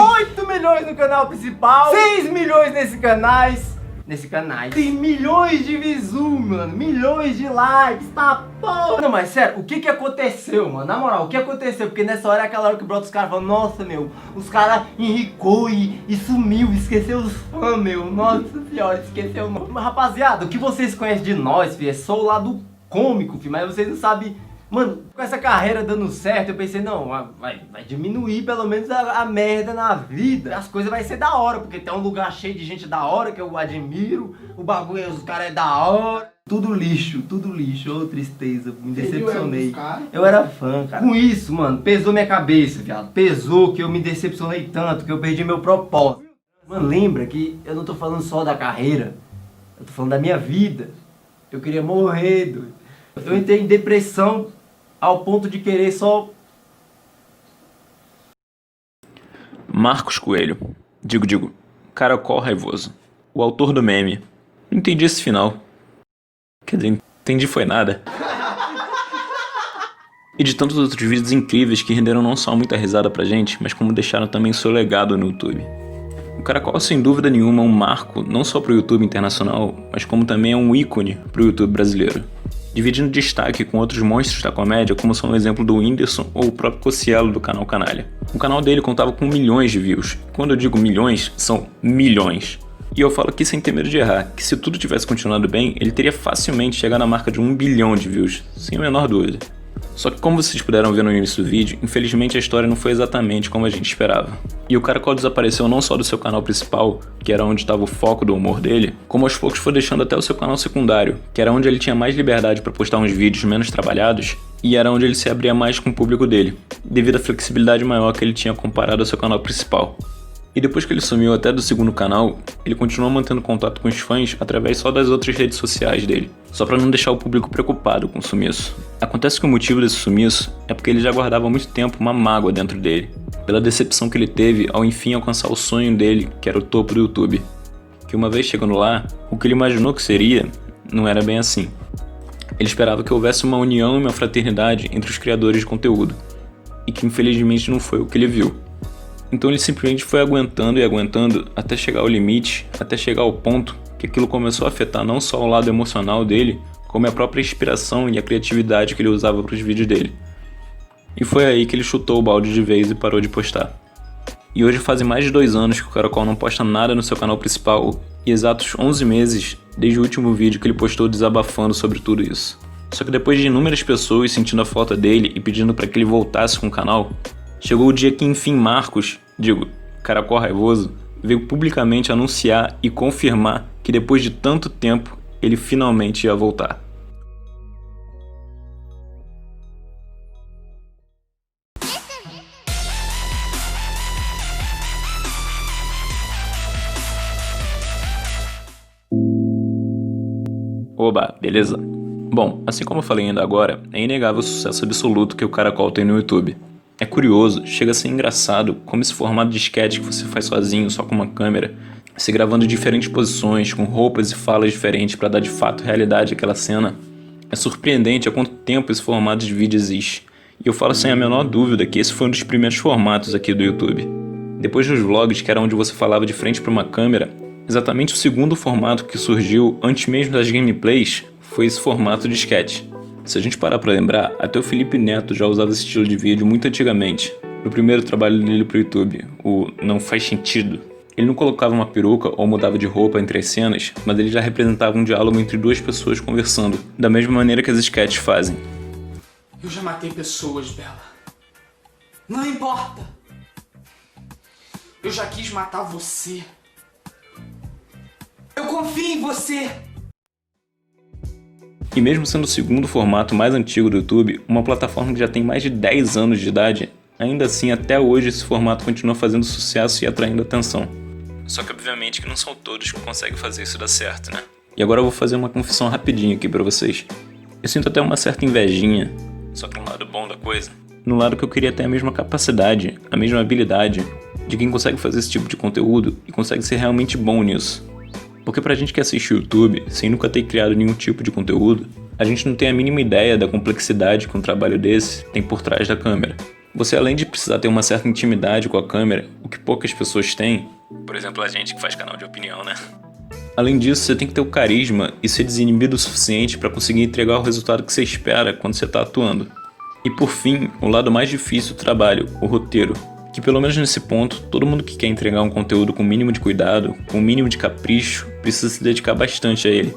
8 milhões no canal principal, 6 milhões nesse canal. Tem milhões de views, mano, milhões de likes, tá porra. Não, mas sério, o que aconteceu, mano? Na moral, o que aconteceu? Porque nessa hora é aquela hora que brota os caras falam, nossa, meu, os caras enricou e sumiu, esqueceu os fãs, meu. Nossa senhora, esqueceu o nome. Mas rapaziada, o que vocês conhecem de nós, filho, é só o lado cômico, filho, mas vocês não sabem. Mano, com essa carreira dando certo, eu pensei, não, vai diminuir pelo menos a merda na vida. As coisas vai ser da hora, porque tem um lugar cheio de gente da hora, que eu admiro. O bagulho, os caras é da hora. Tudo lixo, ô tristeza, me decepcionei. Eu era fã, cara. Com isso, mano, pesou minha cabeça, viado. Pesou que eu me decepcionei tanto, que eu perdi meu propósito. Mano, lembra que eu não tô falando só da carreira, eu tô falando da minha vida. Eu queria morrer, doido. Eu entrei em depressão ao ponto de querer só... Marcos Coelho. Digo, Caracol Raivoso. O autor do meme. Não entendi esse final. Quer dizer, entendi foi nada. E de tantos outros vídeos incríveis que renderam não só muita risada pra gente, mas como deixaram também seu legado no YouTube. O Caracol, sem dúvida nenhuma, é um marco não só pro YouTube internacional, mas como também é um ícone pro YouTube brasileiro. Dividindo destaque com outros monstros da comédia, como são o exemplo do Whindersson ou o próprio Cossielo do canal Canalha. O canal dele contava com milhões de views. Quando eu digo milhões, são milhões. E eu falo aqui sem ter medo de errar, que se tudo tivesse continuado bem, ele teria facilmente chegado na marca de 1 bilhão de views, sem a menor dúvida. Só que como vocês puderam ver no início do vídeo, infelizmente a história não foi exatamente como a gente esperava. E o Caracol desapareceu não só do seu canal principal, que era onde estava o foco do humor dele, como aos poucos foi deixando até o seu canal secundário, que era onde ele tinha mais liberdade para postar uns vídeos menos trabalhados, e era onde ele se abria mais com o público dele, devido à flexibilidade maior que ele tinha comparado ao seu canal principal. E depois que ele sumiu até do segundo canal, ele continuou mantendo contato com os fãs através só das outras redes sociais dele, só para não deixar o público preocupado com o sumiço. Acontece que o motivo desse sumiço é porque ele já guardava há muito tempo uma mágoa dentro dele, pela decepção que ele teve ao enfim alcançar o sonho dele, que era o topo do YouTube. Que uma vez chegando lá, o que ele imaginou que seria, não era bem assim. Ele esperava que houvesse uma união e uma fraternidade entre os criadores de conteúdo, e que infelizmente não foi o que ele viu. Então ele simplesmente foi aguentando e aguentando até chegar ao limite, até chegar ao ponto que aquilo começou a afetar não só o lado emocional dele, como a própria inspiração e a criatividade que ele usava para os vídeos dele. E foi aí que ele chutou o balde de vez e parou de postar. E hoje fazem mais de 2 anos que o Caracol não posta nada no seu canal principal e exatos 11 meses desde o último vídeo que ele postou desabafando sobre tudo isso. Só que depois de inúmeras pessoas sentindo a falta dele e pedindo para que ele voltasse com o canal, chegou o dia que enfim Marcos, Caracol Raivoso, veio publicamente anunciar e confirmar que depois de tanto tempo ele finalmente ia voltar. Oba, beleza? Bom, assim como eu falei ainda agora, é inegável o sucesso absoluto que o Caracol tem no YouTube. É curioso, chega a ser engraçado como esse formato de sketch que você faz sozinho, só com uma câmera, se gravando em diferentes posições, com roupas e falas diferentes para dar de fato realidade àquela cena. É surpreendente há quanto tempo esse formato de vídeo existe. E eu falo sem a menor dúvida que esse foi um dos primeiros formatos aqui do YouTube. Depois dos vlogs, que era onde você falava de frente para uma câmera, exatamente o segundo formato que surgiu antes mesmo das gameplays foi esse formato de sketch. Se a gente parar pra lembrar, até o Felipe Neto já usava esse estilo de vídeo muito antigamente. No primeiro trabalho dele pro YouTube, o Não Faz Sentido. Ele não colocava uma peruca ou mudava de roupa entre as cenas, mas ele já representava um diálogo entre duas pessoas conversando, da mesma maneira que as sketches fazem. Eu já matei pessoas, Bela. Não importa. Eu já quis matar você. Eu confio em você. E mesmo sendo o segundo formato mais antigo do YouTube, uma plataforma que já tem mais de 10 anos de idade, ainda assim até hoje esse formato continua fazendo sucesso e atraindo atenção. Só que obviamente que não são todos que conseguem fazer isso dar certo, né? E agora eu vou fazer uma confissão rapidinho aqui pra vocês. Eu sinto até uma certa invejinha, só que no lado bom da coisa, no lado que eu queria ter a mesma capacidade, a mesma habilidade de quem consegue fazer esse tipo de conteúdo e consegue ser realmente bom nisso. Porque pra gente que assiste o YouTube, sem nunca ter criado nenhum tipo de conteúdo, a gente não tem a mínima ideia da complexidade que um trabalho desse tem por trás da câmera. Você, além de precisar ter uma certa intimidade com a câmera, o que poucas pessoas têm, por exemplo, a gente que faz canal de opinião, né? Além disso, você tem que ter o carisma e ser desinibido o suficiente para conseguir entregar o resultado que você espera quando você está atuando. E por fim, o lado mais difícil do trabalho, o roteiro, que pelo menos nesse ponto, todo mundo que quer entregar um conteúdo com o mínimo de cuidado, com o mínimo de capricho, precisa se dedicar bastante a ele.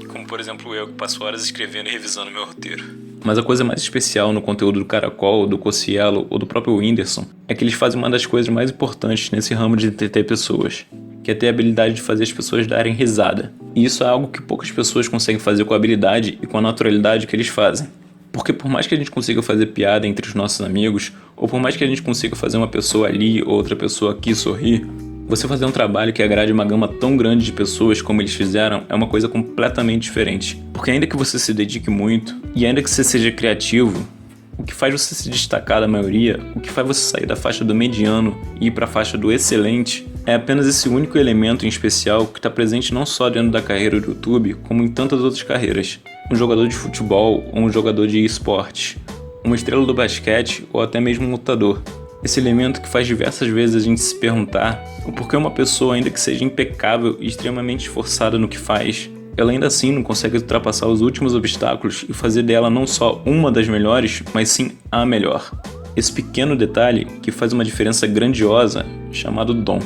Como por exemplo eu, que passo horas escrevendo e revisando meu roteiro. Mas a coisa mais especial no conteúdo do Caracol, do Cossielo ou do próprio Whindersson é que eles fazem uma das coisas mais importantes nesse ramo de entreter pessoas, que é ter a habilidade de fazer as pessoas darem risada. E isso é algo que poucas pessoas conseguem fazer com a habilidade e com a naturalidade que eles fazem. Porque por mais que a gente consiga fazer piada entre os nossos amigos, ou por mais que a gente consiga fazer uma pessoa ali ou outra pessoa aqui sorrir, você fazer um trabalho que agrade uma gama tão grande de pessoas como eles fizeram é uma coisa completamente diferente. Porque ainda que você se dedique muito, e ainda que você seja criativo, o que faz você se destacar da maioria, o que faz você sair da faixa do mediano e ir para a faixa do excelente, é apenas esse único elemento em especial que está presente não só dentro da carreira do YouTube, como em tantas outras carreiras. Um jogador de futebol ou um jogador de esportes, uma estrela do basquete ou até mesmo um lutador. Esse elemento que faz diversas vezes a gente se perguntar o porquê uma pessoa, ainda que seja impecável e extremamente esforçada no que faz, ela ainda assim não consegue ultrapassar os últimos obstáculos e fazer dela não só uma das melhores, mas sim a melhor. Esse pequeno detalhe que faz uma diferença grandiosa, chamado dom.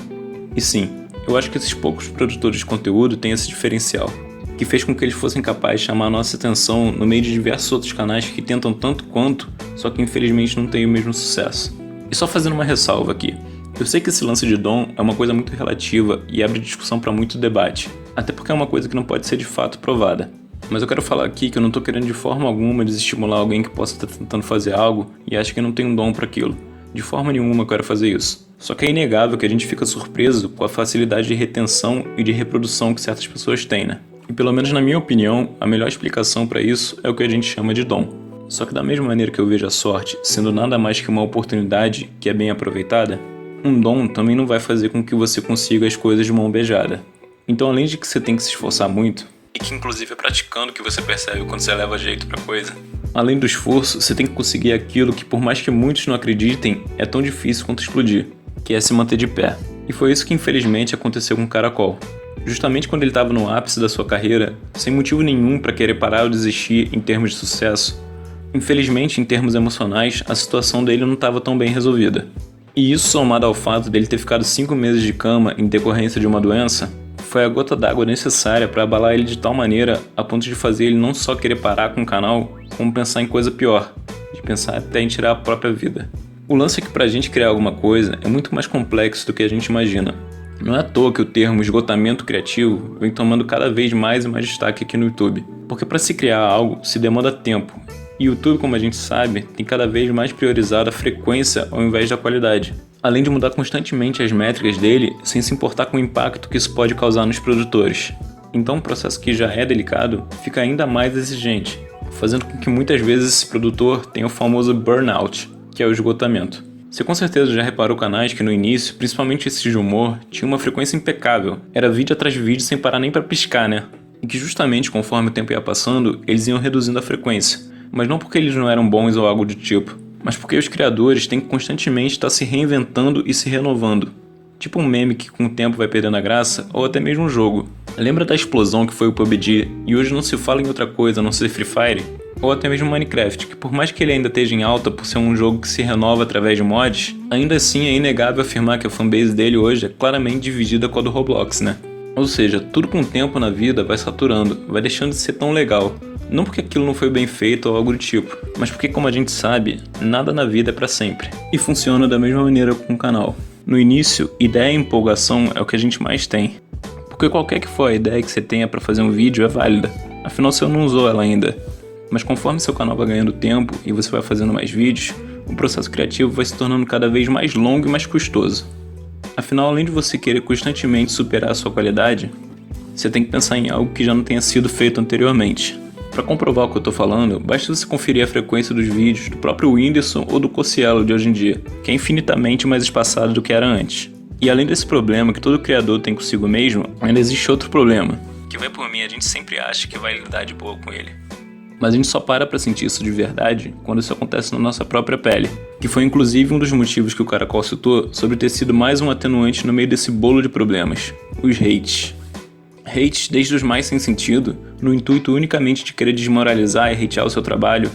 E sim, eu acho que esses poucos produtores de conteúdo têm esse diferencial, que fez com que eles fossem capazes de chamar a nossa atenção no meio de diversos outros canais que tentam tanto quanto, só que infelizmente não têm o mesmo sucesso. E só fazendo uma ressalva aqui, eu sei que esse lance de dom é uma coisa muito relativa e abre discussão para muito debate, até porque é uma coisa que não pode ser de fato provada. Mas eu quero falar aqui que eu não tô querendo de forma alguma desestimular alguém que possa estar tentando fazer algo e acha que não tem um dom para aquilo. De forma nenhuma eu quero fazer isso. Só que é inegável que a gente fica surpreso com a facilidade de retenção e de reprodução que certas pessoas têm, né? E pelo menos na minha opinião, a melhor explicação para isso é o que a gente chama de dom. Só que da mesma maneira que eu vejo a sorte sendo nada mais que uma oportunidade que é bem aproveitada, um dom também não vai fazer com que você consiga as coisas de mão beijada. Então, além de que você tem que se esforçar muito, e que inclusive é praticando que você percebe quando você leva jeito pra coisa, além do esforço, você tem que conseguir aquilo que por mais que muitos não acreditem, é tão difícil quanto explodir, que é se manter de pé. E foi isso que infelizmente aconteceu com o Caracol. Justamente quando ele estava no ápice da sua carreira, sem motivo nenhum para querer parar ou desistir em termos de sucesso, infelizmente, em termos emocionais, a situação dele não estava tão bem resolvida. E isso, somado ao fato dele ter ficado 5 meses de cama em decorrência de uma doença, foi a gota d'água necessária para abalar ele de tal maneira a ponto de fazer ele não só querer parar com o canal, como pensar em coisa pior, de pensar até em tirar a própria vida. O lance é que pra gente criar alguma coisa é muito mais complexo do que a gente imagina. Não é à toa que o termo esgotamento criativo vem tomando cada vez mais e mais destaque aqui no YouTube. Porque para se criar algo se demanda tempo. E o YouTube, como a gente sabe, tem cada vez mais priorizado a frequência ao invés da qualidade. Além de mudar constantemente as métricas dele, sem se importar com o impacto que isso pode causar nos produtores. Então, um processo que já é delicado fica ainda mais exigente, fazendo com que muitas vezes esse produtor tenha o famoso burnout, que é o esgotamento. Você com certeza já reparou canais que no início, principalmente esses de humor, tinham uma frequência impecável. Era vídeo atrás de vídeo sem parar nem para piscar, né? E que justamente conforme o tempo ia passando, eles iam reduzindo a frequência. Mas não porque eles não eram bons ou algo do tipo, mas porque os criadores têm que constantemente estar se reinventando e se renovando. Tipo um meme que com o tempo vai perdendo a graça, ou até mesmo um jogo. Lembra da explosão que foi o PUBG e hoje não se fala em outra coisa a não ser Free Fire? Ou até mesmo Minecraft, que por mais que ele ainda esteja em alta por ser um jogo que se renova através de mods, ainda assim é inegável afirmar que a fanbase dele hoje é claramente dividida com a do Roblox, né? Ou seja, tudo com o tempo na vida vai saturando, vai deixando de ser tão legal. Não porque aquilo não foi bem feito ou algo do tipo, mas porque, como a gente sabe, nada na vida é pra sempre. E funciona da mesma maneira com o canal. No início, ideia e empolgação é o que a gente mais tem. Porque qualquer que for a ideia que você tenha pra fazer um vídeo é válida. Afinal, você não usou ela ainda. Mas conforme seu canal vai ganhando tempo e você vai fazendo mais vídeos, o processo criativo vai se tornando cada vez mais longo e mais custoso. Afinal, além de você querer constantemente superar a sua qualidade, você tem que pensar em algo que já não tenha sido feito anteriormente. Para comprovar o que eu tô falando, basta você conferir a frequência dos vídeos do próprio Whindersson ou do Cossielo de hoje em dia, que é infinitamente mais espaçado do que era antes. E além desse problema que todo criador tem consigo mesmo, ainda existe outro problema, que vai por mim, a gente sempre acha que vai lidar de boa com ele. Mas a gente só para sentir isso de verdade quando isso acontece na nossa própria pele. que foi inclusive um dos motivos que o Caracol citou sobre ter sido mais um atenuante no meio desse bolo de problemas, os hates. Hates desde os mais sem sentido, no intuito unicamente de querer desmoralizar e hatear o seu trabalho,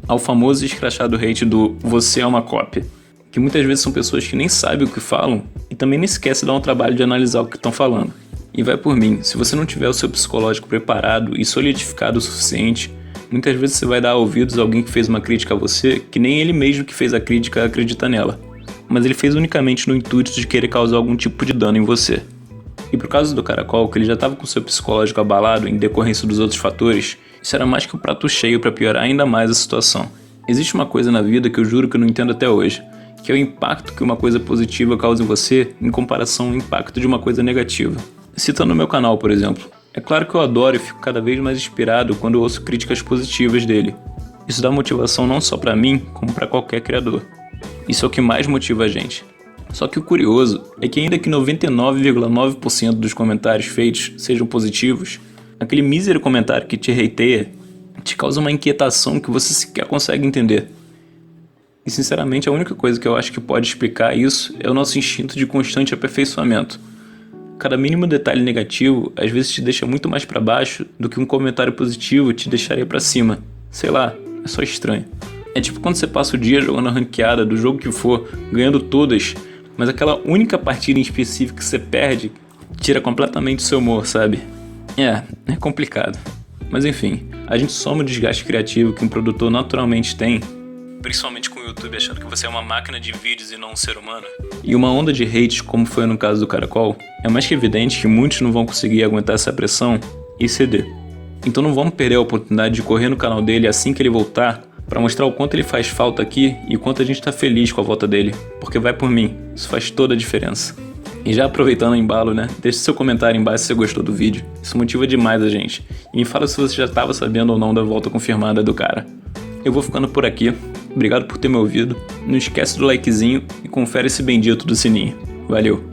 ao famoso e escrachado hate do "você é uma cópia", que muitas vezes são pessoas que nem sabem o que falam e também nem sequer se dão o trabalho de analisar o que estão falando. E vai por mim, se você não tiver o seu psicológico preparado e solidificado o suficiente, muitas vezes você vai dar ouvidos a alguém que fez uma crítica a você que nem ele mesmo que fez a crítica acredita nela, mas ele fez unicamente no intuito de querer causar algum tipo de dano em você. E por causa do Caracol, que ele já estava com seu psicológico abalado em decorrência dos outros fatores, isso era mais que um prato cheio para piorar ainda mais a situação. Existe uma coisa na vida que eu juro que eu não entendo até hoje, que é o impacto que uma coisa positiva causa em você em comparação ao impacto de uma coisa negativa. Citando o meu canal, por exemplo, é claro que eu adoro e fico cada vez mais inspirado quando eu ouço críticas positivas dele. Isso dá motivação não só para mim, como para qualquer criador. Isso é o que mais motiva a gente. Só que o curioso é que ainda que 99,9% dos comentários feitos sejam positivos, aquele mísero comentário que te hateia te causa uma inquietação que você sequer consegue entender. E sinceramente a única coisa que eu acho que pode explicar isso é o nosso instinto de constante aperfeiçoamento. Cada mínimo detalhe negativo às vezes te deixa muito mais para baixo do que um comentário positivo te deixaria para cima. Sei lá, é só estranho. É tipo quando você passa o dia jogando a ranqueada do jogo que for, ganhando todas, mas aquela única partida em específico que você perde tira completamente o seu humor, sabe? É complicado. Mas enfim, a gente soma o desgaste criativo que um produtor naturalmente tem, principalmente com o YouTube achando que você é uma máquina de vídeos e não um ser humano. E uma onda de hate, como foi no caso do Caracol, é mais que evidente que muitos não vão conseguir aguentar essa pressão e ceder. Então não vamos perder a oportunidade de correr no canal dele assim que ele voltar, para mostrar o quanto ele faz falta aqui e o quanto a gente tá feliz com a volta dele, porque vai por mim, isso faz toda a diferença. E já aproveitando o embalo, deixa seu comentário embaixo se você gostou do vídeo, isso motiva demais a gente. E me fala se você já estava sabendo ou não da volta confirmada do cara. Eu vou ficando por aqui, obrigado por ter me ouvido, não esquece do likezinho e confere esse bendito do sininho. Valeu!